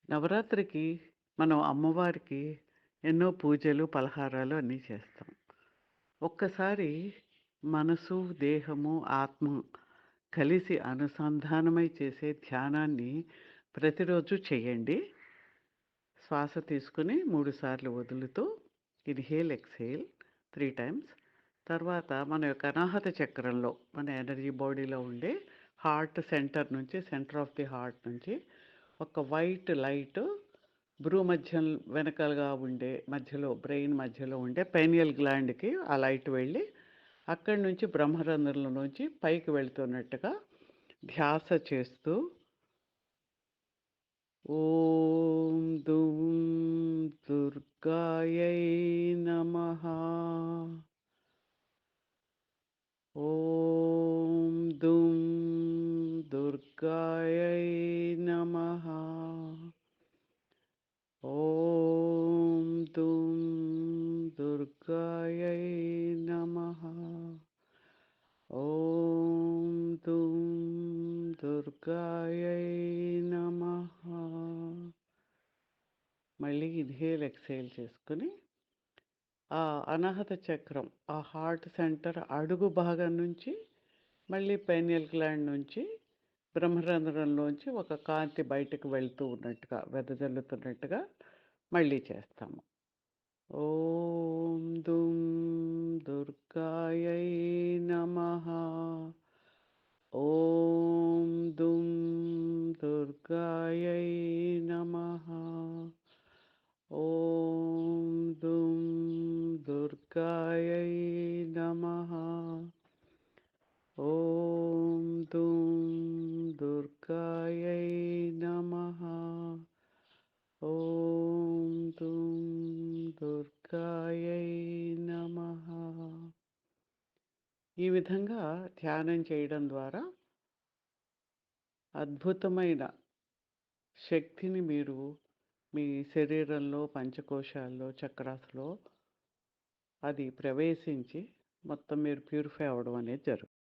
నవరాత్రికి మనం అమ్మవారికి ఎన్నో పూజలు, పలహారాలు అన్నీ చేస్తాం. ఒక్కసారి మనసు, దేహము, ఆత్మ కలిసి అనుసంధానమై చేసే ధ్యానాన్ని ప్రతిరోజు చేయండి. శ్వాస తీసుకొని 3 సార్లు వదులుతూ ఇన్‌హేల్, ఎక్స్‌హేల్ 3 టైమ్స్. తర్వాత మన యొక్క అనాహత చక్రంలో మన ఎనర్జీ బాడీలో ఉండే హార్ట్ సెంటర్ నుంచి సెంటర్ ఆఫ్ ది హార్ట్ నుంచి ఒక వైట్ లైట్ భ్రూమధ్యం వెనకాలగా ఉండే మధ్యలో బ్రెయిన్ మధ్యలో ఉండే పైనియల్ గ్లాండ్‌కి ఆ లైట్ వెళ్ళి, అక్కడి నుంచి బ్రహ్మరంధ్రంలో నుంచి పైకి వెళ్తున్నట్టుగా ధ్యాస చేస్తూ ఓం దుం దుర్గాయై నమః. ఓం దుం దుర్గాయై నమః. ఓం దుం దుర్గాయై నమః. ఓం దుం దుర్గాయై నమః. మళ్ళీ ఇన్‌హేల్, ఎక్స్‌హేల్ చేసుకొని ఆ అనాహత చక్రం, ఆ హార్ట్ సెంటర్ అడుగు భాగం నుంచి మళ్ళీ పైనియల్ గ్లాండ్ నుంచి బ్రహ్మరంధ్రంలోంచి ఒక కాంతి బయటకు వెళ్తూ ఉన్నట్టుగా, వెదజల్లుతున్నట్టుగా మళ్ళీ చేస్తాము. ఓం దుం దుర్గాయై నమః. ఓం దుం దుర్గాయై నమః. ఓం దుం దుర్గాయై నమః. ఓం దుం దుర్గాయై నమః. ఓం దుం దుర్గాయై నమః. ఈ విధంగా ధ్యానం చేయడం ద్వారా అద్భుతమైన శక్తిని మీరు మీ శరీరంలో, పంచకోశాల్లో, చక్రాస్‌లో అది ప్రవేశించి మొత్తం మీరు ప్యూరిఫై అవ్వడం అనేది జరుగుతుంది.